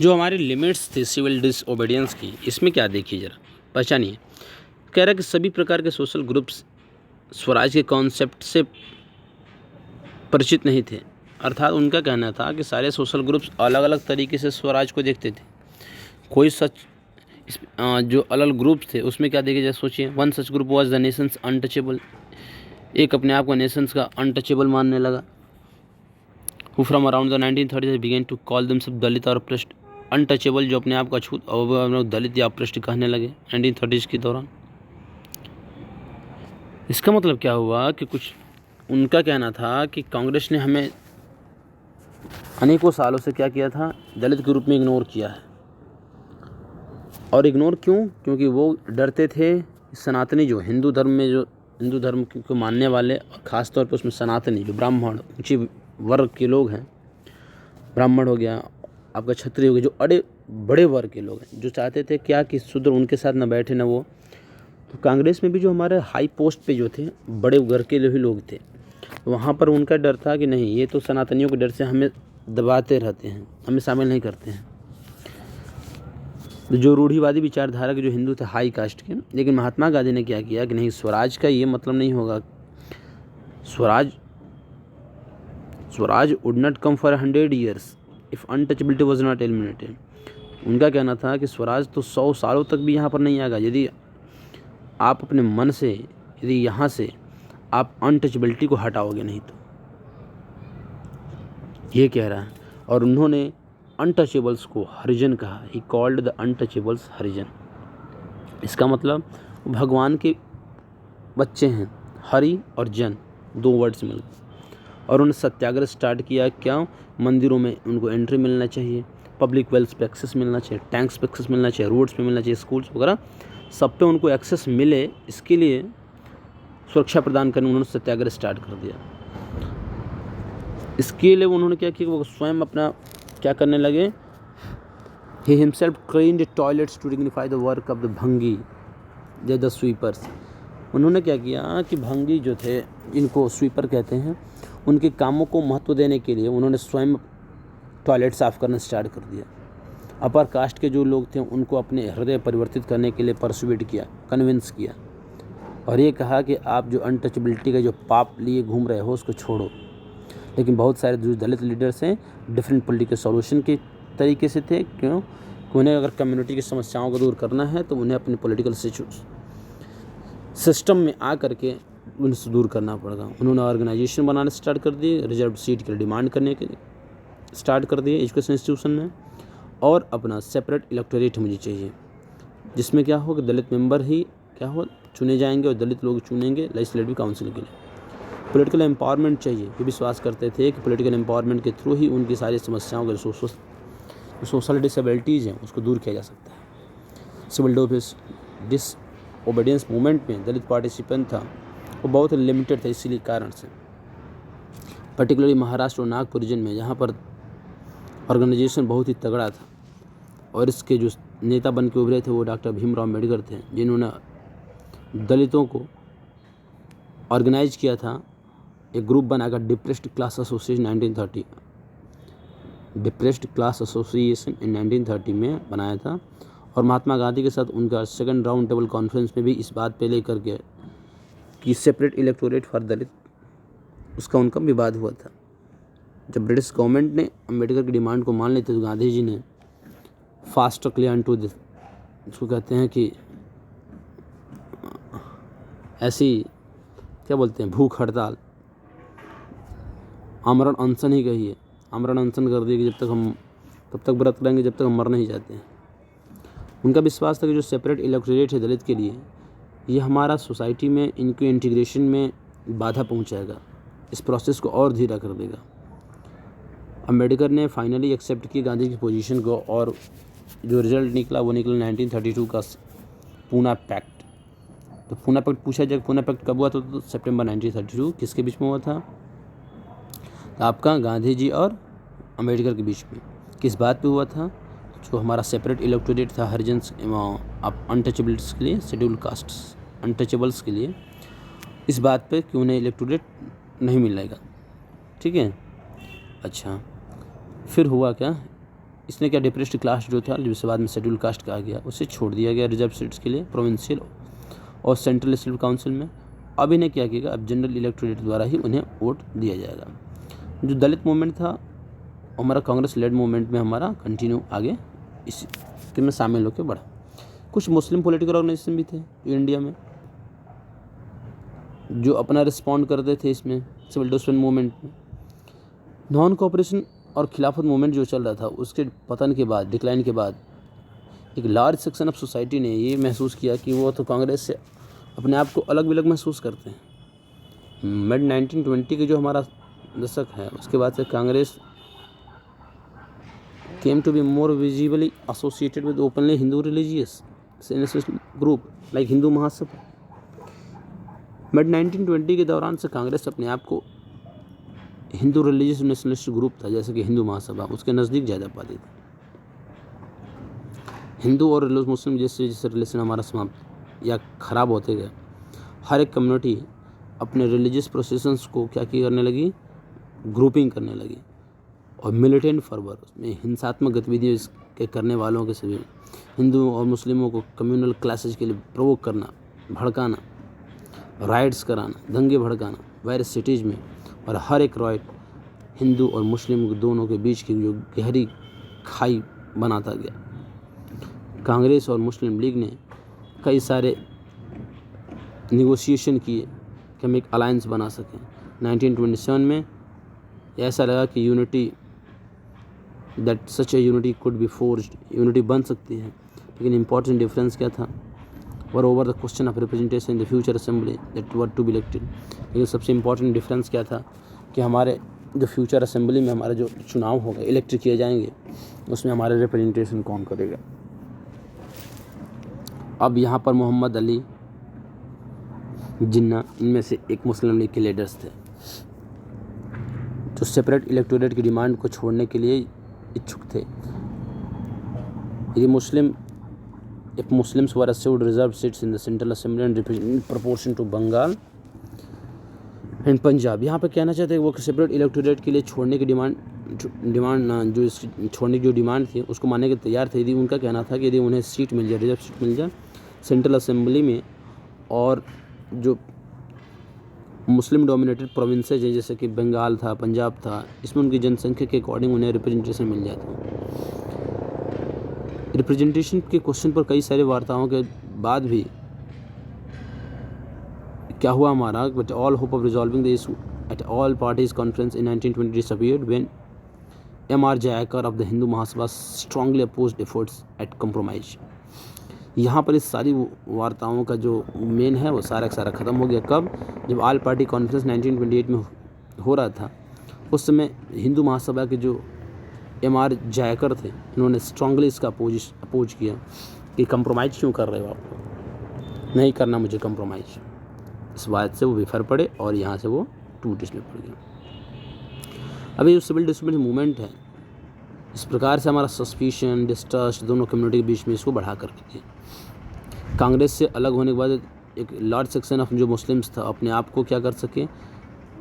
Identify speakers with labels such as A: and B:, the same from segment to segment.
A: जो हमारी लिमिट्स थी सिविल डिसओबीडियंस की, इसमें क्या देखिए ज़रा पहचानिए। कह रहा है कि सभी प्रकार के सोशल ग्रुप्स स्वराज के कॉन्सेप्ट से परिचित नहीं थे। अर्थात उनका कहना था कि सारे सोशल ग्रुप्स अलग अलग तरीके से स्वराज को देखते थे। कोई सच जो अलग ग्रुप्स थे उसमें क्या देखिए, जैसे सोचिए, one such group was the nation's untouchable. एक अपने आप को नेशंस का अनटचेबल मानने लगा। Who from around the 1930s began to call themselves Dalit और ऑप्रेस्ड। अनटचेबल जो अपने आप को अछूत और दलित या ऑप्रेस्ड कहने लगे 1930s के दौरान। इसका मतलब क्या हुआ कि कुछ उनका कहना था कि कांग्रेस ने हमें अनेकों सालों से क्या किया था, दलित के रूप में इग्नोर किया है। और इग्नोर क्यों? क्योंकि वो डरते थे सनातनी जो हिंदू धर्म को मानने वाले, और ख़ास तौर पर उसमें सनातनी जो ब्राह्मण ऊंची वर्ग के लोग हैं, ब्राह्मण हो गया, आपका क्षत्रिय हो गया, जो बड़े वर्ग के लोग हैं, जो चाहते थे क्या कि शूद्र उनके साथ न बैठे न वो। तो कांग्रेस में भी जो हमारे हाई पोस्ट पे जो थे बड़े वर्ग के ही लोग थे, वहाँ पर उनका डर था कि नहीं, ये तो सनातनियों के डर से हमें दबाते रहते हैं, हमें शामिल नहीं करते हैं। जो रूढ़िवादी विचारधारा के जो हिंदू थे हाई कास्ट के। लेकिन महात्मा गांधी ने क्या किया कि नहीं, स्वराज का ये मतलब नहीं होगा। Swaraj would not come for 100 years if untouchability was not eliminated. उनका कहना था कि स्वराज तो 100 सालों तक भी यहाँ पर नहीं आएगा यदि आप अपने मन से, यदि यहाँ से आप अनटचेबिलिटी को हटाओगे नहीं तो। ये कह रहा है। और उन्होंने अनटचेबल्स को हरिजन कहा। ही कॉल्ड द अनटचेबल्स हरिजन। इसका मतलब भगवान के बच्चे हैं, हरि और जन, 2 वर्ड्स मिलकर। और उन्होंने सत्याग्रह स्टार्ट किया। क्या? मंदिरों में उनको एंट्री मिलना चाहिए, पब्लिक वेल्स पे एक्सेस मिलना चाहिए, टैंक्स पे एक्सेस मिलना चाहिए, रोड्स पे मिलना चाहिए, स्कूल्स वगैरह सब पे उनको एक्सेस मिले, इसके लिए सुरक्षा प्रदान करने उन्होंने सत्याग्रह स्टार्ट कर दिया। इसके लिए उन्होंने क्या किया, वो स्वयं अपना क्या करने लगे। He himself cleaned toilets to dignify the work of the bhangi the sweepers. उन्होंने क्या किया कि भंगी जो थे, इनको स्वीपर कहते हैं, उनके कामों को महत्व देने के लिए उन्होंने स्वयं टॉयलेट साफ़ करना स्टार्ट कर दिया। अपर कास्ट के जो लोग थे उनको अपने हृदय परिवर्तित करने के लिए परसुएड किया, कन्विंस किया, और ये कहा कि आप जो अनटचेबिलिटी का जो पाप लिए घूम रहे हो उसको छोड़ो। लेकिन बहुत सारे जो दलित लीडर्स हैं डिफरेंट पॉलिटिकल सॉल्यूशन के तरीके से थे। क्यों? कि उन्हें अगर कम्युनिटी की समस्याओं को दूर करना है तो उन्हें अपने पॉलिटिकल सिस्टम में आ करके उनसे दूर करना पड़ेगा। उन्होंने ऑर्गेनाइजेशन बनाना स्टार्ट कर दिए, रिजर्व सीट के लिए डिमांड करने के स्टार्ट कर दिए एजुकेशन इंस्टीट्यूशन में। और अपना सेपरेट इलेक्टोरेट मुझे चाहिए, जिसमें क्या हो कि दलित मेंबर ही क्या हो चुने जाएंगे और दलित लोग चुनेंगे लेजिस्लेटिव काउंसिल के लिए। पॉलिटिकल एम्पावरमेंट चाहिए। ये विश्वास करते थे कि पॉलिटिकल एम्पावरमेंट के थ्रू ही उनकी सारी समस्याओं के सोशल डिसेबिलिटीज़ हैं उसको दूर किया जा सकता है। सिविल डिसओबीडियंस मूवमेंट में दलित पार्टिसिपेंट था वो बहुत लिमिटेड था, इसीलिए कारण से पर्टिकुलरली महाराष्ट्र और नागपुर रीजन में, जहाँ पर ऑर्गेनाइजेशन बहुत ही तगड़ा था। और इसके जो नेता बन के उभरे थे वो डॉक्टर भीमराव अम्बेडकर थे, जिन्होंने दलितों को ऑर्गेनाइज किया था। एक ग्रुप बनाकर depressed class association 1930 depressed class association in 1930 में बनाया था। और महात्मा गांधी के साथ उनका सेकंड राउंड टेबल कॉन्फ्रेंस में भी इस बात पे लेकर के कि सेपरेट इलेक्टोरेट फॉर दलित, उसका उनका विवाद हुआ था। जब ब्रिटिश गवर्नमेंट ने अम्बेडकर की डिमांड को मान ली तो गांधी जी ने फास्ट क्लियर टू दिस, उसको कहते हैं कि ऐसी क्या बोलते हैं, भूख हड़ताल, आमरण अनशन ही कहिए, आमरण अनशन कर दिए कि तब तक व्रत करेंगे जब तक हम मर नहीं जाते हैं। उनका विश्वास था कि जो सेपरेट इलेक्टोरेट है दलित के लिए, ये हमारा सोसाइटी में इनके इंटीग्रेशन में बाधा पहुंचाएगा, इस प्रोसेस को और धीरा कर देगा। अम्बेडकर ने फाइनली एक्सेप्ट की गांधी की पोजीशन को, और जो रिजल्ट निकला वो निकला 1932 का पूना पैक्ट। तो पूना पैक्ट पूछा जाए पूना पैक्ट कब हुआ था, तो सितंबर 1932 किसके बीच में हुआ था, तो आपका गांधी जी और अम्बेडकर के बीच में। किस बात पे हुआ था? जो हमारा सेपरेट इलेक्टोरेट था हरिजन्स अनटचेबल्स के लिए, शेड्यूल कास्ट्स अनटचेबल्स के लिए, इस बात पे कि उन्हें इलेक्टोरेट नहीं मिलेगा। ठीक है। अच्छा, फिर हुआ क्या, इसने क्या डिप्रेस्ड क्लास जो था, जिसे बाद में शेड्यूल कास्ट कहा गया, उसे छोड़ दिया गया रिजर्व सीट्स के लिए प्रोविंशियल और सेंट्रल लेजिस्लेटिव काउंसिल में। अब इन्हें क्या किया, अब जनरल इलेक्टोरेट द्वारा ही उन्हें वोट दिया जाएगा। जो दलित मूवमेंट था हमारा कांग्रेस लेड मूवमेंट में हमारा कंटिन्यू आगे इसमें शामिल होकर बढ़ा। कुछ मुस्लिम पॉलिटिकल ऑर्गेनाइजेशन भी थे जो इंडिया में जो अपना रिस्पॉन्ड करते थे इसमें सिविल डिसोबीडिएंस मूवमेंट में। नॉन कोऑपरेशन और खिलाफत मूवमेंट जो चल रहा था उसके पतन के बाद, डिक्लाइन के बाद, एक लार्ज सेक्शन ऑफ सोसाइटी ने ये महसूस किया कि वो तो कांग्रेस से अपने आप को अलग विलग महसूस करते हैं। मिड 1920 के जो हमारा दशक है उसके बाद से Congress came to be more visibly associated with openly Hindu religious group like Hindu Mahasabha. Mid 1920 के दौरान से कांग्रेस अपने आप को हिंदू रिलीजियस नेशनलिस्ट ग्रुप था, जैसे कि हिंदू महासभा, उसके नज़दीक ज़्यादा पाती थी। हिंदू और मुस्लिम जैसे जैसे रिलेशन हमारा समाप्त या ख़राब होते गए, हर एक कम्युनिटी अपने रिलीजियस प्रोसेशंस को क्या करने लगी, ग्रुपिंग करने लगी और मिलिटेंट फर्वर उसमें हिंसात्मक गतिविधियों के करने वालों के सभी हिंदुओं और मुस्लिमों को कम्युनल क्लासेज के लिए प्रोवोक करना, भड़काना, राइट्स कराना, दंगे भड़काना वायरस सिटीज़ में, और हर एक राइट हिंदू और मुस्लिम दोनों के बीच की जो गहरी खाई बनाता गया। कांग्रेस और मुस्लिम लीग ने कई सारे निगोशिएशन किए कि हम एक अलायंस बना सकें। 1927 में ऐसा लगा कि unity that such a unity could be forged, unity बन सकती है। लेकिन इम्पॉर्टेंट डिफरेंस क्या था, were over the question of representation in the future assembly that were to be elected. लेकिन सबसे इम्पॉर्टेंट डिफरेंस क्या था कि हमारे जो फ्यूचर असेंबली में हमारे जो चुनाव होगा, इलेक्ट किए जाएंगे, उसमें हमारे रिप्रेजेंटेशन कौन करेगा। अब यहाँ पर मोहम्मद अली जिन्ना इनमें से एक मुस्लिम लीग के लीडर्स थे जो सेपरेट इलेक्टोरेट की डिमांड को छोड़ने के लिए इच्छुक थे। ये Muslims were assured reserved seats in the Central Assembly and in proportion to Bengal and Punjab। यहाँ पर कहना चाहते हैं वो सेपरेट इलेक्टोरेट के लिए छोड़ने की डिमांड जो छोड़ने की जो डिमांड थी उसको मानने के तैयार थे। यदि उनका कहना था कि यदि उन्हें सीट मिल जाए, रिजर्व सीट मिल जाए सेंट्रल असेंबली में, और जो मुस्लिम डोमिनेटेड प्रोविंसेज हैं जैसे कि बंगाल था, पंजाब था, इसमें उनकी जनसंख्या के अकॉर्डिंग उन्हें रिप्रेजेंटेशन मिल जाता। रिप्रेजेंटेशन के क्वेश्चन पर कई सारे वार्ताओं के बाद भी क्या हुआ हमारा, but all hope of resolving the issue at all parties conference in 1920 disappeared when M.R. Jayakar of the Hindu Mahasabha strongly opposed efforts at compromise। यहाँ पर इस सारी वार्ताओं का जो मेन है वो सारा ख़त्म हो गया। कब? जब ऑल पार्टी कॉन्फ्रेंस 1928 में हो रहा था। उस समय हिंदू महासभा के जो M.R. जयकर थे, इन्होंने स्ट्रांगली इसका अपोज किया कि कंप्रोमाइज़ क्यों कर रहे हो आप, नहीं करना मुझे कंप्रोमाइज़। इस बात से वो विफर पड़े और यहाँ से वो टूट इसमें पड़ गया। अभी जो सिविल डिसोबीडिएंस मूवमेंट है, इस प्रकार से हमारा सस्पिशन, डिस्ट्रस्ट दोनों कम्युनिटी के बीच में इसको बढ़ा कर रखी है। कांग्रेस से अलग होने के बाद एक लार्ज सेक्शन ऑफ जो मुस्लिम्स था अपने आप को क्या कर सके,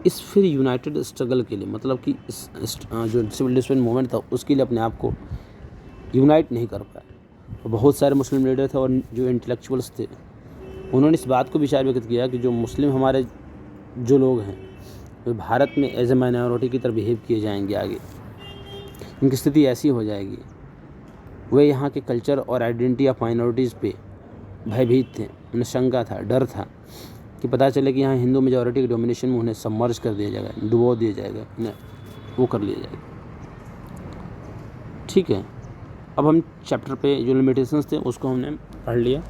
A: इस फिर यूनाइटेड स्ट्रगल के लिए, मतलब कि इस जो सिविल डिसोबीडिएंस मूवमेंट था उसके लिए अपने आप को यूनाइट नहीं कर पाए। और बहुत सारे मुस्लिम लीडर थे और जो इंटेलेक्चुअल्स थे उन्होंने इस बात को विचार व्यक्त किया कि जो मुस्लिम हमारे जो लोग हैं वे भारत में एज ए माइनॉरिटी की तरह बिहेव किए जाएंगे, आगे इनकी स्थिति ऐसी हो जाएगी। वे यहाँ के कल्चर और आइडेंटिटी ऑफ माइनॉरिटीज़ पे भयभीत थे, उन्हें शंका था, डर था कि पता चले कि यहाँ हिंदू मेजॉरिटी के डोमिनेशन में उन्हें सबमर्ज कर दिया जाएगा, डुबो दिया जाएगा, उन्हें वो कर लिया जाएगा। ठीक है, अब हम चैप्टर पे जो लिमिटेशंस थे उसको हमने पढ़ लिया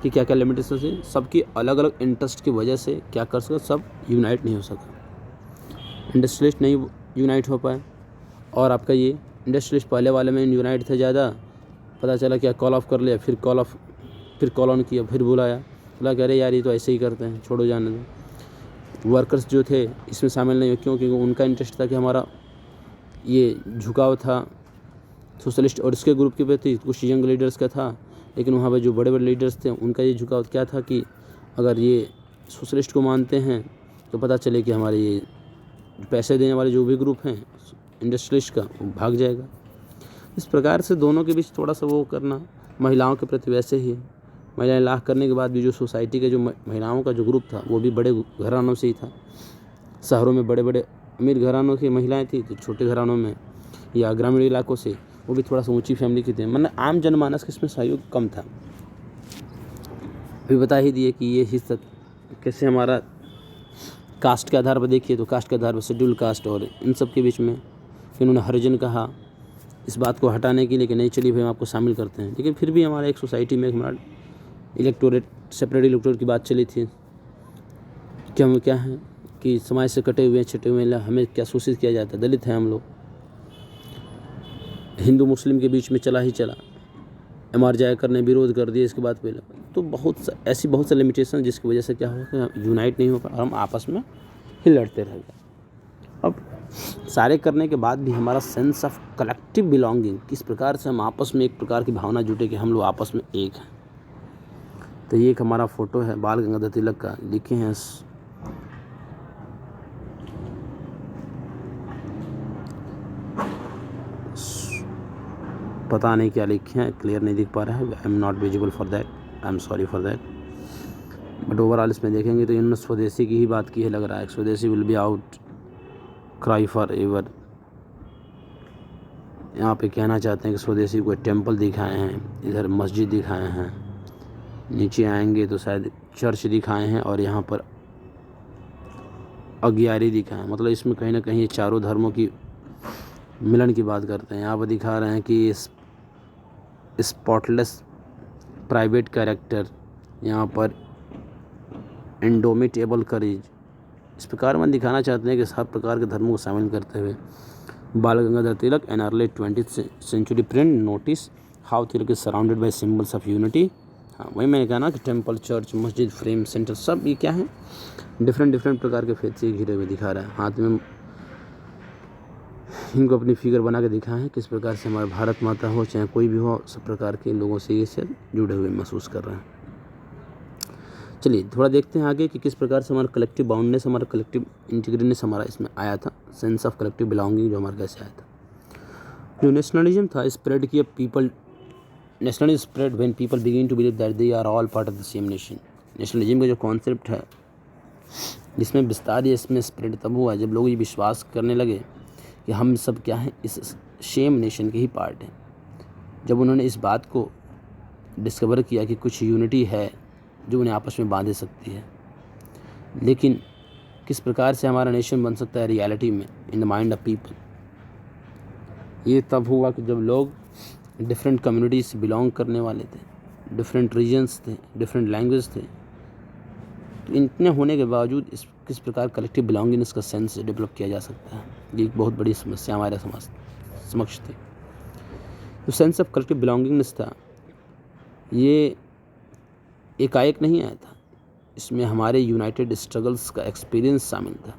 A: कि क्या क्या लिमिटेशंस थे। सबकी अलग अलग इंटरेस्ट की वजह से क्या कर सका, सब यूनाइट नहीं हो सका। इंडस्ट्रियलिस्ट नहीं यूनाइट हो पाए, और आपका ये इंडस्ट्रियलिस्ट पहले वाले में यूनाइट थे ज़्यादा, पता चला क्या कॉल ऑफ कर लिया, फिर कॉल ऑन किया, फिर बुलाया, बोला कह रहे यार ये तो ऐसे ही करते हैं, छोड़ो जाने दो। वर्कर्स जो थे इसमें शामिल नहीं हुए, क्योंकि उनका इंटरेस्ट था कि हमारा ये झुकाव था सोशलिस्ट और इसके ग्रुप के प्रति, कुछ यंग लीडर्स का था, लेकिन वहाँ पर जो बड़े बड़े लीडर्स थे उनका ये झुकाव क्या था कि अगर ये सोशलिस्ट को मानते हैं तो पता चले कि हमारे ये पैसे देने वाले जो भी ग्रुप हैं इंडस्ट्रियलिस्ट का, वो भाग जाएगा। इस प्रकार से दोनों के बीच थोड़ा सा वो करना, महिलाओं के प्रति वैसे ही महिलाएं लाख करने के बाद भी जो सोसाइटी के जो महिलाओं का जो ग्रुप था वो भी बड़े घरानों से ही था। शहरों में बड़े बड़े अमीर घरानों की महिलाएं थी, तो छोटे घरानों में या ग्रामीण इलाकों से वो भी थोड़ा सा ऊंची फैमिली की थी, मतलब आम जनमानस के इसमें सहयोग कम था। अभी बता ही दिए कि ये हिस्सा कैसे हमारा कास्ट के आधार पर देखिए तो कास्ट के आधार पर शेड्यूल कास्ट और इन सब के बीच में फिर उन्होंने हरिजन कहा इस बात को हटाने के लिए कि नहीं चलिए भाई हम आपको शामिल करते हैं, लेकिन फिर भी हमारा एक सोसाइटी में हमारा इलेक्टोरेट सेपरेट इलेक्टोरेट की बात चली थी कि हम क्या हैं कि समाज से कटे हुए छटे हुए हमें क्या शोषित किया जाता है, दलित हैं हम लोग। हिंदू मुस्लिम के बीच में चला ही चला, एमआर जाया करने विरोध कर दिया इसके बाद पहले, तो ऐसी बहुत सी लिमिटेशन जिसकी वजह से क्या हुआ कि हम यूनाइट नहीं हो पाए, हम आपस में ही लड़ते रह गए। अब सारे करने के बाद भी हमारा सेंस ऑफ कलेक्टिव बिलोंगिंग, किस प्रकार से हम आपस में एक प्रकार की भावना जुटे कि हम लोग आपस में एक हैं। तो ये एक हमारा फोटो है बाल गंगाधर तिलक का, लिखे हैं पता नहीं क्या लिखे हैं, क्लियर नहीं दिख पा रहा है, I am not visible for that, I am sorry for that. But overall इसमें देखेंगे तो इन्होंने स्वदेशी की ही बात की है, लग रहा है स्वदेशी will be out cry for ever. यहाँ पे कहना चाहते हैं कि स्वदेशी को टेम्पल दिखाए हैं, इधर मस्जिद दिखाए हैं, नीचे आएंगे तो शायद चर्च दिखाए हैं और यहाँ पर अग्यारी दिखाए हैं, मतलब इसमें कहीं ना कहीं ये चारों धर्मों की मिलन की बात करते हैं। यहाँ पर दिखा रहे हैं कि स्पॉटलेस प्राइवेट कैरेक्टर, यहाँ पर इंडोमिटेबल करेज, इस प्रकार में दिखाना चाहते हैं कि हर प्रकार के धर्मों को शामिल करते हुए Bal Gangadhar Tilak an early 20th century print notice how Tilak is surrounded by symbols of unity. हाँ वही मैंने कहा ना कि टेम्पल चर्च मस्जिद फ्रेम सेंटर सब ये क्या है डिफरेंट प्रकार के फेथ से घिरे हुए दिखा रहा है। हाथ में इनको अपनी फिगर बना के दिखाए हैं किस प्रकार से हमारे भारत माता हो चाहे कोई भी हो, सब प्रकार के लोगों से ये से जुड़े हुए महसूस कर रहे हैं। चलिए थोड़ा देखते हैं आगे कि किस प्रकार से हमारा कलेक्टिव बाउंडनेस, हमारा कलेक्टिव इंटीग्रेटनेस हमारा इसमें आया था, सेंस ऑफ कलेक्टिव बिलोंगिंग जो हमारा कैसे आया था। जो नेशनलिज्म था स्प्रेड किया people, nationalism spread when people begin to believe that they are all part of the same nation. Nationalism का जो कॉन्सेप्ट है जिसमें विस्तार इसमें स्प्रेड तब हुआ जब लोग ये विश्वास करने लगे कि हम सब क्या हैं इस सेम नेशन के ही पार्ट हैं। जब उन्होंने इस बात को डिस्कवर किया कि कुछ यूनिटी है जो उन्हें आपस में बांधे सकती है, लेकिन किस प्रकार से हमारा नेशन बन सकता है रियलिटी में in the mind of people, ये तब हुआ कि जब लोग डिफरेंट कम्युनिटीज से बिलोंग करने वाले थे, डिफरेंट रीजन्स थे, डिफरेंट लैंग्वेज थे, तो इतने होने के बावजूद इस किस प्रकार कलेक्टिव बिलोंगिंगनेस का सेंस डेवलप किया जा सकता है, ये एक बहुत बड़ी समस्या हमारे समाज समक्ष थी। तो सेंस ऑफ कलेक्टिव बिलोंगिंगनेस था ये एकाएक नहीं आया था, इसमें हमारे यूनाइटेड स्ट्रगल्स का एक्सपीरियंस शामिल था।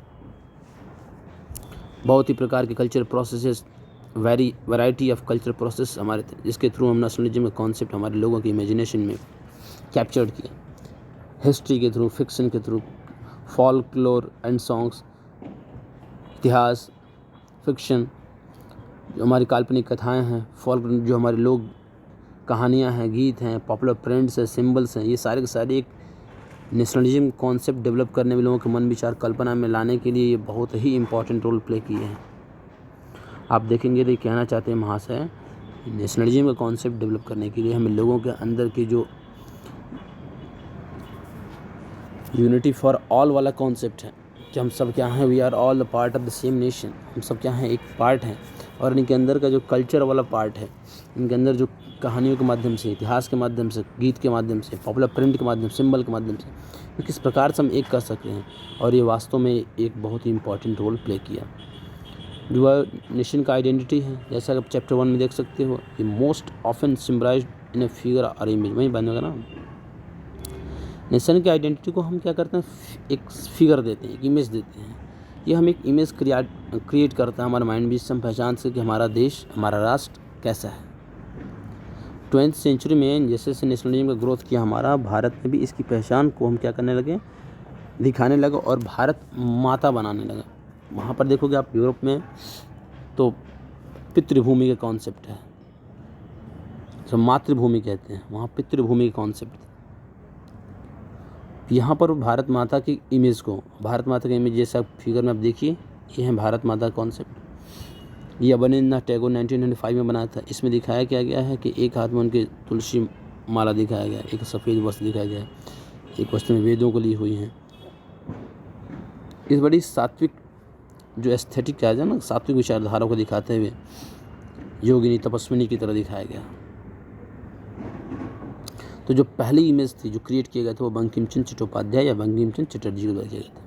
A: बहुत ही प्रकार के culture processes, variety of culture process हमारे थे जिसके थ्रू हम नेशनलिज्म का कॉन्सेप्ट हमारे लोगों की इमेजिनेशन में कैप्चर्ड किया, हिस्ट्री के थ्रू, फिक्शन के थ्रू, फॉल्कलोर एंड सॉन्ग्स, इतिहास, फिक्शन, जो हमारी काल्पनिक कथाएं हैं, फॉल्क जो हमारे लोग कहानियां हैं, गीत हैं, पॉपुलर प्रिंट्स हैं, सिंबल्स हैं, ये सारे के सारे एक नेशनलिज्म कॉन्सेप्ट डेवलप करने में लोगों के मन विचार कल्पना में लाने के लिए ये बहुत ही इम्पोर्टेंट रोल प्ले किए हैं। आप देखेंगे तो ये कहना चाहते हैं महाशय नेशनलिज्म का कॉन्सेप्ट डेवलप करने के लिए हमें लोगों के अंदर की जो यूनिटी फॉर ऑल वाला कॉन्सेप्ट है कि हम सब क्या हैं, we are all the part of the same nation, हम सब क्या हैं एक पार्ट हैं, और इनके अंदर का जो कल्चर वाला पार्ट है, इनके अंदर जो कहानियों के माध्यम से, इतिहास के माध्यम से, गीत के माध्यम से, पॉपुलर प्रिंट के माध्यम से, सिंबल के माध्यम से, तो किस प्रकार से हम एक कर सकते हैं, और ये वास्तव में एक बहुत ही इंपॉर्टेंट रोल प्ले किया। जो नेशन का आइडेंटिटी है जैसा आप चैप्टर 1 में देख सकते हो, ये most often सिम्बलाइज्ड in a figure और इमेज, वहीं बनेगा ना। नेशन की आइडेंटिटी को हम क्या करते हैं, एक फिगर देते हैं, एक इमेज देते हैं, ये हम एक इमेज क्रिएट करता है हमारे माइंड में, जिससे हम पहचान सके कि हमारा देश, हमारा राष्ट्र कैसा है। 20th सेंचुरी में जैसे जैसे नेशनलिज्म का ग्रोथ किया हमारा, भारत में भी इसकी पहचान को हम क्या करने लगे, दिखाने लगे और भारत माता बनाने लगा। वहाँ पर देखोगे आप यूरोप में तो पितृभूमि का कॉन्सेप्ट है, जो मातृभूमि कहते हैं, वहाँ पितृभूमि का कॉन्सेप्ट। यहाँ पर भारत माता की इमेज को, भारत माता की इमेज जैसा फिगर में आप देखिए, ये है भारत माता का कॉन्सेप्ट। ये अवनींद्रनाथ टैगोर 1905 में बनाया था। इसमें दिखाया क्या गया है कि एक हाथ में उनके तुलसी माला दिखाया गया है, एक सफ़ेद वस्त्र दिखाया गया है, एक वस्त्र में वेदों को ली हुई हैं। इस बड़ी सात्विक जो एस्थेटिक कहा जाए ना, सात्विक विचारधारा को दिखाते हुए योगिनी तपस्विनी की तरह दिखाया गया। तो जो पहली इमेज थी जो क्रिएट किया गया था वो बंकिम चंद्र चट्टोपाध्याय या बंकिम चंद्र चटर्जी के द्वारा किया गया था।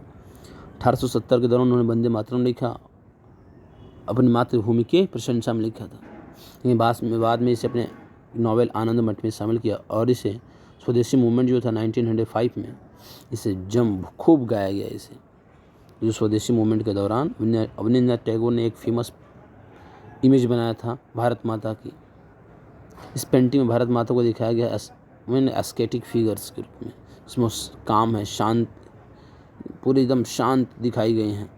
A: 1870 के दौरान उन्होंने वंदे मातरम लिखा, अपनी मातृभूमि के प्रशंसा में लिखा था। लेकिन बाद में इसे अपने नॉवेल आनंद मठ में शामिल किया और इसे स्वदेशी मूवमेंट जो था 1905 में इसे खूब गाया गया। इसे जो स्वदेशी मूवमेंट के दौरान अवनींद्रनाथ टैगोर ने एक फेमस इमेज बनाया था भारत माता की। इस पेंटिंग में भारत माता को दिखाया गया एस्केटिक फिगर्स के रूप में, इसमें काम है, शांत, पूरी एकदम शांत दिखाई गई हैं।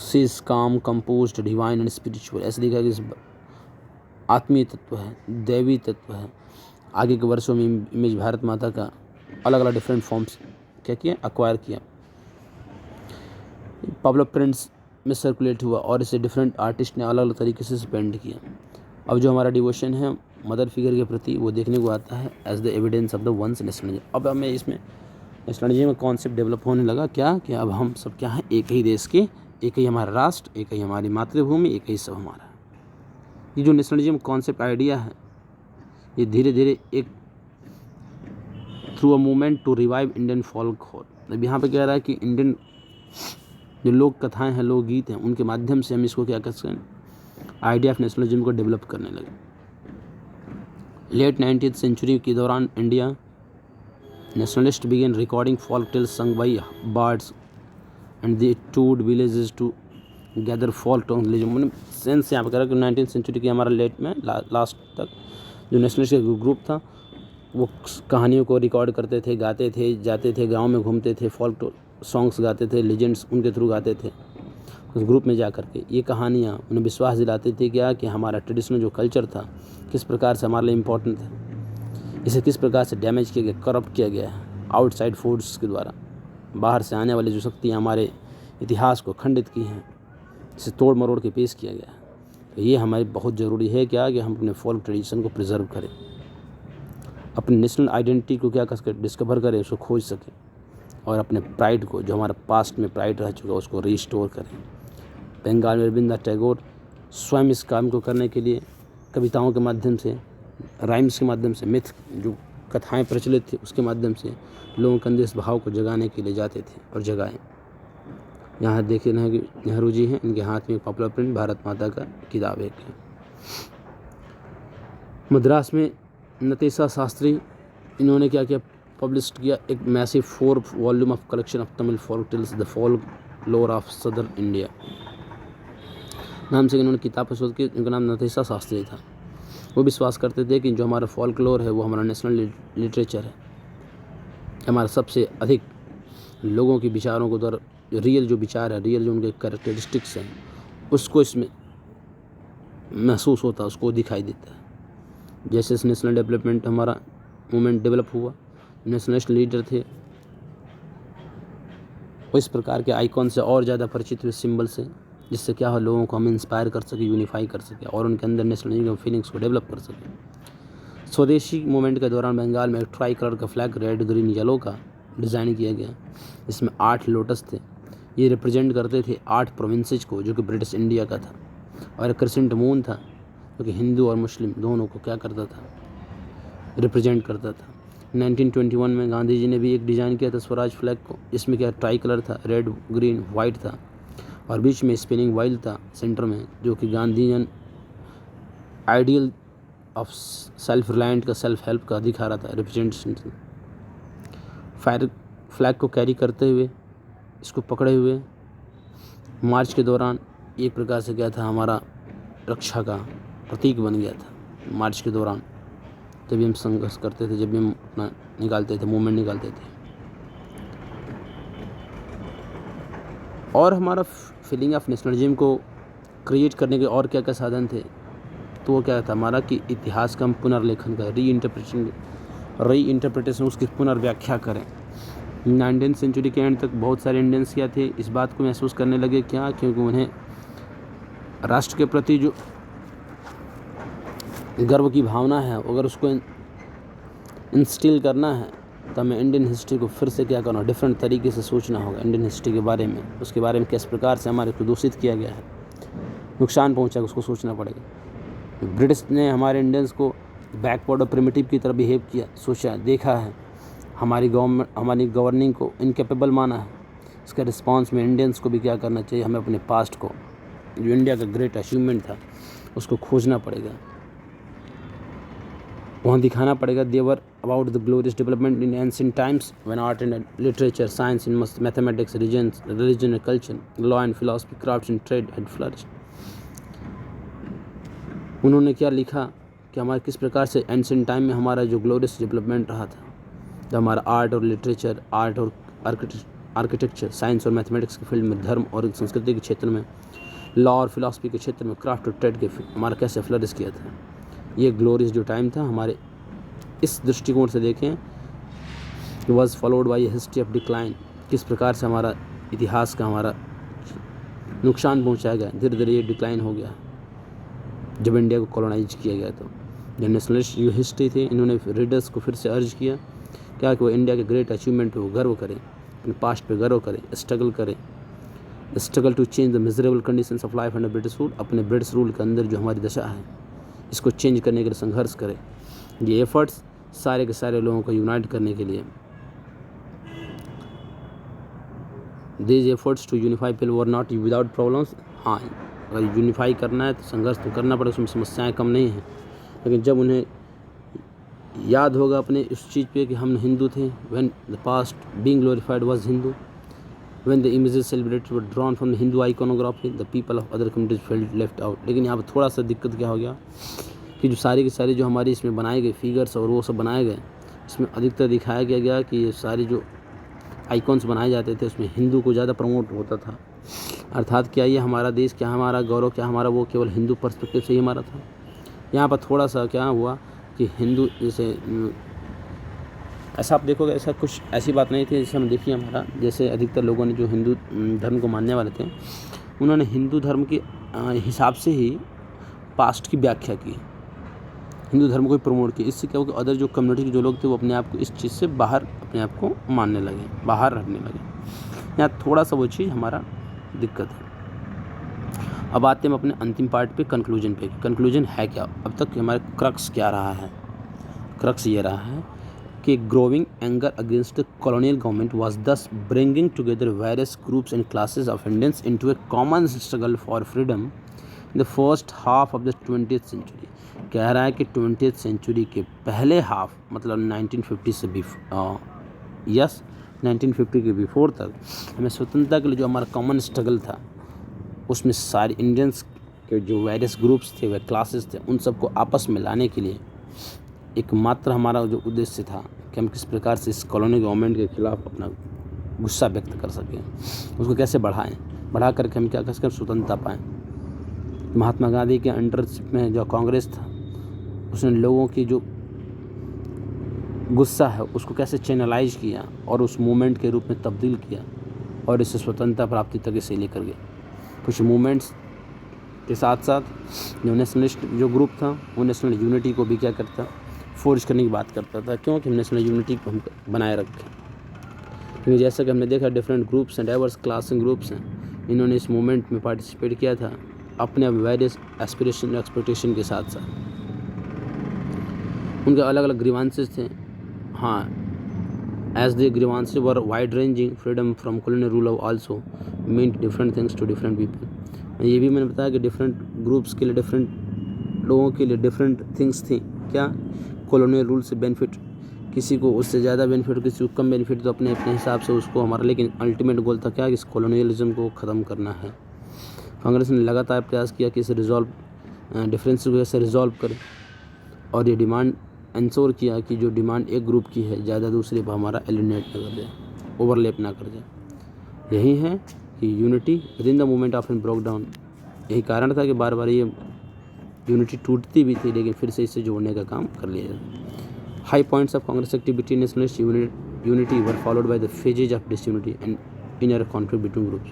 A: सीज काम, कंपोज्ड, डिवाइन एंड स्पिरिचुअल, ऐसे दिखाया गया। आत्मीय तत्व है, दैवी तत्व है। आगे के वर्षों में इमेज भारत माता का अलग अलग डिफरेंट फॉर्म्स क्या किया, एक्वायर किया, पॉपुलर प्रिंट्स में सर्कुलेट हुआ और इसे डिफरेंट आर्टिस्ट ने अलग अलग तरीके से पेंट किया। अब जो हमारा डिवोशन है मदर फिगर के प्रति वो देखने को आता है as the evidence of the once nationalism. अब हमें इसमें नेशनलिज्म में कॉन्सेप्ट डेवलप होने लगा क्या कि अब हम सब क्या हैं, एक ही देश के, एक ही हमारा राष्ट्र, एक ही हमारी मातृभूमि, एक ही सब हमारा। ये जो नेशनलिज्म कॉन्सेप्ट आइडिया है ये धीरे धीरे एक through a movement to revive Indian folklore. अब यहाँ पे कह रहा है कि इंडियन जो लोक कथाएँ हैं, लोकगीत हैं, उनके माध्यम से हम इसको क्या कर सकते हैं, आइडिया ऑफ नेशनलिज्म को डेवलप करने लगे। लेट 19th सेंचुरी के दौरान India nationalist began recording folk tales sung by bards and they toured villages to gather folk tunes. मैंने सेंस यहाँ पर कह रहा है कि 19th सेंचुरी की हमारा लेट में लास्ट तक जो नेशनलिस्ट का ग्रुप था वो कहानियों को रिकॉर्ड करते थे, गाते थे, जाते थे, गांव में घूमते थे, फोल्क सॉन्ग्स गाते थे, लेजेंड्स उनके थ्रू गाते थे उस ग्रुप में जा कर के। ये कहानियाँ उन्हें विश्वास दिलाती थी क्या कि हमारा ट्रेडिशनल जो कल्चर था किस प्रकार से हमारे लिए इम्पोर्टेंट था, इसे किस प्रकार से डैमेज किया गया, करप्ट किया गया है आउटसाइड फोर्स के द्वारा। बाहर से आने वाली जो शक्तियाँ हमारे इतिहास को खंडित की हैं, इसे तोड़ मरोड़ के पेश किया गया है। तो ये हमारी बहुत ज़रूरी है क्या कि हम अपने फोल्क ट्रेडिशन को प्रिजर्व करें, अपनी नेशनल आइडेंटिटी को क्या कर डिस्कवर करें, उसको खोज सकें और अपने प्राइड को, जो हमारा पास्ट में प्राइड रह चुका है, उसको रिस्टोर करें। बंगाल में रविंद्रनाथ टैगोर स्वयं इस काम को करने के लिए कविताओं के माध्यम से, राइम्स के माध्यम से, मिथ जो कथाएं प्रचलित थी उसके माध्यम से लोगों के अंदर इस भाव को जगाने के लिए जाते थे और जगाए। यहाँ देखिए नेहरू जी हैं, इनके हाथ में एक पॉपुलर प्रिंट भारत माता का किताब एक है। मद्रास में नतेशा शास्त्री, इन्होंने क्या किया, पब्लिश किया एक massive 4 volume of collection of Tamil folk tells the folk लोर ऑफ सदर्न इंडिया नाम से इन्होंने किताब प्रस्तुत की। इनका नाम नतेशा शास्त्री था। वो विश्वास करते थे कि जो हमारा फोल्क लोर है वो हमारा नेशनल लिटरेचर है, हमारा सबसे अधिक लोगों के विचारों को द्वारा रियल जो विचार है, रियल जो उनके कैरेक्टरिस्टिक्स हैं उसको इसमें महसूस होता है, उसको दिखाई देता है। जैसे नेशनल डेवलपमेंट हमारा मूवमेंट डेवलप हुआ, नेशनलिस्ट लीडर थे वो इस प्रकार के आइकॉन से और ज़्यादा परिचित हुए, सिंबल से, जिससे क्या हो लोगों को हम इंस्पायर कर सके, यूनिफाई कर सके और उनके अंदर नेशनलिज्म फीलिंग्स को डेवलप कर सके। स्वदेशी मूवमेंट के दौरान बंगाल में एक ट्राई कलर का फ्लैग रेड ग्रीन येलो का डिज़ाइन किया गया। इसमें 8 लोटस थे। ये रिप्रेजेंट करते थे 8 प्रोविंसेज को जो कि ब्रिटिश इंडिया का था, और एक क्रिसेंट मून था जो कि हिंदू और मुस्लिम दोनों को क्या करता था, रिप्रेजेंट करता था। 1921 में गांधी जी ने भी एक डिज़ाइन किया था स्वराज फ्लैग को। इसमें क्या ट्राई कलर था, रेड ग्रीन वाइट था और बीच में स्पिनिंग वाइल था सेंटर में, जो कि Gandhian ideal of self reliant का, सेल्फ हेल्प का दिखा रहा था रिप्रेजेंटेशन। फायर फ्लैग को कैरी करते हुए, इसको पकड़े हुए मार्च के दौरान एक प्रकार से क्या था, हमारा रक्षा का प्रतीक बन गया था। मार्च के दौरान जब भी हम संघर्ष करते थे, जब भी हम अपना निकालते थे, मूवमेंट निकालते थे, और हमारा फीलिंग ऑफ नेशनलिज्म को क्रिएट करने के और क्या क्या साधन थे, तो वो क्या था हमारा कि इतिहास का हम पुनर्लेखन करें, री इंटरप्रिटेशन उसकी पुनर्व्याख्या करें। 19th सेंचुरी के एंड तक बहुत सारे इंडियंस क्या थे, इस बात को महसूस करने लगे क्या, क्योंकि उन्हें राष्ट्र के प्रति जो गर्व की भावना है अगर उसको इंस्टिल करना है तो हमें इंडियन हिस्ट्री को फिर से क्या करना, डिफरेंट तरीके से सोचना होगा इंडियन हिस्ट्री के बारे में, उसके बारे में किस प्रकार से हमारे को दूषित किया गया है, नुकसान पहुंचा है, उसको सोचना पड़ेगा। ब्रिटिश ने हमारे इंडियंस को बैकवर्ड और प्रिमिटिव की तरह बिहेव किया, सोचा, देखा है, हमारी गवर्निंग को इनकेपेबल माना है। इसका रिस्पांस में इंडियंस को भी क्या करना चाहिए, हमें अपने पास्ट को, जो इंडिया का ग्रेट अचीवमेंट था, उसको खोजना पड़ेगा, वहाँ दिखाना पड़ेगा। They were about the glorious development in ancient times when art and literature, science in mathematics, religion and culture, law and philosophy, crafts and trade had flourished. उन्होंने क्या लिखा कि हमारे किस प्रकार से एंशिएंट टाइम में हमारा जो ग्लोरियस डेवलपमेंट रहा था, तो हमारा आर्ट और लिटरेचर, आर्ट और आर्किटेक्चर, साइंस और मैथमेटिक्स के फील्ड में, धर्म और संस्कृति के क्षेत्र में, लॉ और फिलॉसफी के क्षेत्र में, क्राफ्ट और ट्रेड के हमारा कैसे फ्लरिश किया था। ये ग्लोरियस जो टाइम था हमारे इस दृष्टिकोण से देखें, was followed by history of decline, किस प्रकार से हमारा इतिहास का हमारा नुकसान पहुंचाया गया, धीरे धीरे ये डिक्लाइन हो गया जब इंडिया को कॉलोनाइज किया गया। तो जो नेशनलिस्ट जो हिस्ट्री थी, इन्होंने रीडर्स को फिर से अर्ज किया क्या कि वो इंडिया के ग्रेट अचीवमेंट पे वो गर्व करें, अपने पास्ट पे गर्व करें, struggle to change the miserable conditions of life under British rule, अपने ब्रिटिश रूल के अंदर जो हमारी दशा है इसको चेंज करने के लिए संघर्ष करें। ये एफर्ट्स सारे के सारे लोगों को यूनाइट करने के लिए, these efforts to unify people were not without problems. हाँ, अगर यूनिफाई करना है तो संघर्ष तो करना पड़ेगा, उसमें समस्याएं कम नहीं हैं, लेकिन जब उन्हें याद होगा अपने इस चीज़ पे कि हम हिंदू थे, when the past being glorified was Hindu, when the images celebrated were drawn from the Hindu iconography, the people of other communities felt left out. लेकिन यहाँ पर थोड़ा सा दिक्कत क्या हो गया कि जो सारी की सारी जो हमारी इसमें बनाए गए फिगर्स और वो सब बनाए गए, इसमें अधिकतर दिखाया गया कि ये सारी जो आइकॉन्स बनाए जाते थे उसमें हिंदू को ज़्यादा प्रमोट होता था। अर्थात क्या ये हमारा देश, क्या हमारा गौरव, क्या हमारा वो केवल हिंदू पर्सपेक्टिव से ही हमारा था। यहाँ पर थोड़ा सा क्या हुआ कि हिंदू जैसे ऐसा आप देखोगे, ऐसा कुछ ऐसी बात नहीं थी जैसे हम देखिए हमारा, जैसे अधिकतर लोगों ने जो हिंदू धर्म को मानने वाले थे उन्होंने हिंदू धर्म के हिसाब से ही पास्ट की व्याख्या की, हिंदू धर्म को ही प्रमोट किया। इससे क्या हो कि अदर जो कम्युनिटी के जो लोग थे वो अपने आप को इस चीज़ से बाहर अपने आप को मानने लगे, बाहर रखने लगे। यहाँ थोड़ा सा वो चीज़ हमारा दिक्कत है। अब आते हैं हम अपने अंतिम पार्ट पे, कंक्लूजन पे। कंक्लूजन है क्या, अब तक हमारे क्रक्स क्या रहा है। क्रक्स ये रहा है कि growing anger against the colonial government was thus bringing together various groups and classes of Indians into a common struggle for freedom in the first half of the 20th century. कह रहा है कि 20th century के पहले half, मतलब 1950 से yes 1950 के before तक हमें स्वतंत्रता के लिए जो हमारा कॉमन स्ट्रगल था उसमें सारे इंडियंस के जो वेरियस ग्रुप्स थे, वे क्लासेस थे, उन सबको आपस में लाने के लिए एकमात्र हमारा जो उद्देश्य था कि हम किस प्रकार से इस कॉलोनी गवर्नमेंट के खिलाफ अपना गुस्सा व्यक्त कर सकें, उसको कैसे बढ़ा करके हम क्या कर सकें, स्वतंत्रता पाएँ। महात्मा गांधी के अंडरशिप में जो कांग्रेस था उसने लोगों की जो गुस्सा है उसको कैसे चैनलाइज किया और उस मूवमेंट के रूप में तब्दील किया और इसे स्वतंत्रता प्राप्ति तक इसे लेकर गए। कुछ मूवमेंट्स के साथ साथ जो नेशनलिस्ट जो ग्रुप था वो नेशनल यूनिटी को भी क्या करता, फोर्ज करने की बात करता था, क्योंकि हम नेशनल यूनिटी को हम बनाए रखें। क्योंकि जैसा कि हमने देखा डिफरेंट ग्रुप्स हैं, डाइवर्स क्लास ग्रुप्स हैं, इन्होंने इस मूवमेंट में पार्टिसिपेट किया था अपने वेरियस एस्पिरेशन एक्सपेक्टेशन के साथ साथ। उनके अलग अलग ग्रीवांसेस थे। हाँ, as the grievances were wide ranging, freedom from colonial rule also mean different things to different people. ये भी मैंने बताया कि डिफरेंट ग्रुप्स के लिए, डिफरेंट लोगों के लिए डिफरेंट थिंग्स थी। क्या, कॉलोनियल रूल से बेनिफिट, किसी को उससे ज़्यादा बेनिफिट, किसी को कम बेनिफिट, तो अपने अपने हिसाब से उसको हमारा, लेकिन अल्टीमेट गोल था क्या कि इस कॉलोनियलिज्म को ख़त्म करना है। कांग्रेस ने लगातार प्रयास किया कि इसे डिफरेंस को कैसे रिजॉल्व करें और ये डिमांड इंश्योर किया कि जो डिमांड एक ग्रुप की है ज़्यादा दूसरे पर हमारा एलिमिनेट ना कर जाए, ओवरलैप ना कर जाए। यही है कि unity within the movement often broke down. यही कारण था कि बार बार ये यूनिटी टूटती भी थी, लेकिन फिर से इसे जोड़ने का काम कर लिया जाता। High points of Congress activity nationalist unity were followed by the phases of disunity and inner conflict between groups.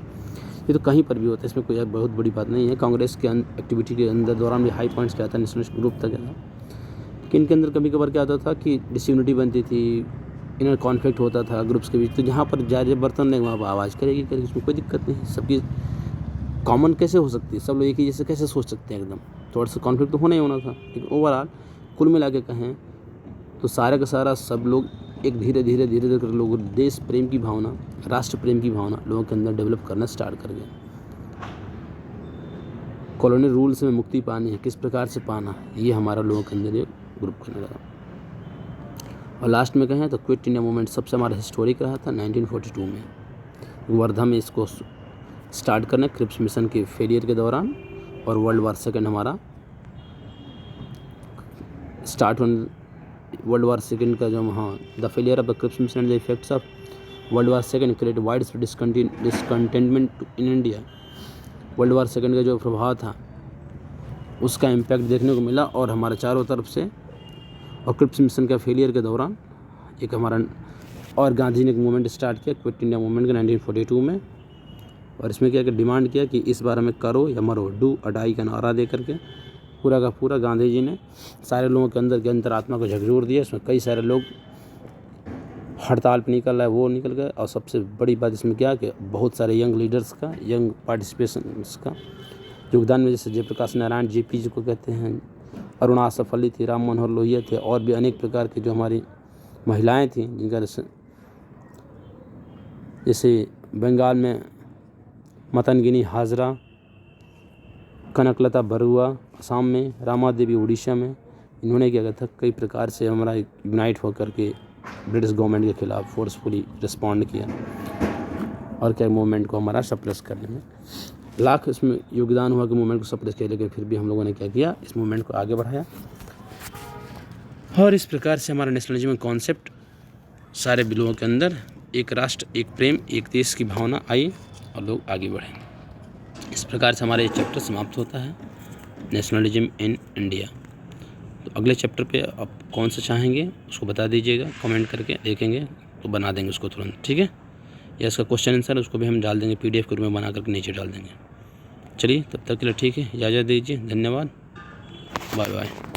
A: ये तो कहीं पर भी होता है, इसमें कोई बहुत बड़ी बात नहीं है। कांग्रेस के एक्टिविटी के अंदर दौरान भी हाई पॉइंट्स क्या था, नेशनलिस्ट ग्रुप था क्या था, कि इनके अंदर कभी कभार क्या होता था कि डिसयूनिटी बनती थी, इनर कॉन्फ्लिक्ट होता था ग्रुप्स के बीच। तो जहाँ पर जारे बर्तन नहीं वहाँ पर आवाज़ करेगी, इसमें कोई दिक्कत नहीं। सबकी कॉमन कैसे हो सकती है, सब लोग एक ही जैसे कैसे सोच सकते हैं एकदम, थोड़ा सा कॉन्फ्लिक्ट तो होना ही होना था। लेकिन ओवरऑल कुल मिला के कहें तो सारा का सारा सब लोग एक धीरे धीरे कर लोगों देश प्रेम की भावना, राष्ट्र प्रेम की भावना लोगों के अंदर डेवलप करना स्टार्ट कर गए। कॉलोनियल रूल से मुक्ति पानी है, किस प्रकार से पाना, ये हमारा लोगों के अंदर एक ग्रुप करने लगा। और लास्ट में कहें तो क्विट इंडिया मूवमेंट सबसे हमारा हिस्टोरिक रहा था 1942 में। वर्धा में इसको स्टार्ट करना क्रिप्स मिशन के फेलियर के दौरान, और वर्ल्ड वार सेकेंड हमारा स्टार्ट वर्ल्ड वार सेकेंड का जो the failure of the Cripps mission and the effects of world war second create wide discontentment in India. World war second का जो प्रभाव था उसका इम्पैक्ट देखने को मिला और हमारे चारों तरफ से। और क्रिप्स मिशन का फेलियर के दौरान एक हमारा और गांधी ने एक मूवमेंट स्टार्ट किया क्विट इंडिया मूवमेंट का 1942 में। और इसमें क्या डिमांड किया कि इस बार हमें करो या मरो, डू और डाई का नारा दे करके पूरा का पूरा गांधी जी ने सारे लोगों के अंदर की अंतरात्मा को झकझोर दिया। इसमें कई सारे लोग हड़ताल पर निकल रहा है, वो निकल गए। और सबसे बड़ी बात इसमें क्या कि बहुत सारे यंग लीडर्स का, यंग पार्टिसिपेशन का योगदान में, जैसे जयप्रकाश नारायण जेपी जी को कहते हैं, अरुणा आसफ अली थी, राम मनोहर लोहिया थे, और भी अनेक प्रकार के जो हमारी महिलाएं थीं, जिनका जैसे बंगाल में मतनगिनी हाजरा, कनकलता बरुआ असम में, रामा देवी उड़ीसा में, इन्होंने क्या था कई प्रकार से हमारा यूनाइट होकर के ब्रिटिश गवर्नमेंट के खिलाफ फोर्सफुली रिस्पॉन्ड किया और क्या मूवमेंट को हमारा सप्रेस करने में लाख इसमें योगदान हुआ कि मूवमेंट को सप्रेस किया। लेकिन फिर भी हम लोगों ने क्या किया, इस मूवमेंट को आगे बढ़ाया और इस प्रकार से हमारा नेशनलिज्म कॉन्सेप्ट सारे लोगों के अंदर एक राष्ट्र, एक प्रेम, एक देश की भावना आई और लोग आगे बढ़े। इस प्रकार से हमारा ये चैप्टर समाप्त होता है, नेशनलिज्म इन इंडिया। तो अगले चैप्टर पे आप कौन सा चाहेंगे उसको बता दीजिएगा, कमेंट करके देखेंगे तो बना देंगे उसको तुरंत, ठीक है। या इसका क्वेश्चन आंसर उसको भी हम डाल देंगे, PDF के रूप में बना करके नीचे डाल देंगे। चलिए तब तक के लिए ठीक है, इजाज़त दीजिए, धन्यवाद, बाय बाय।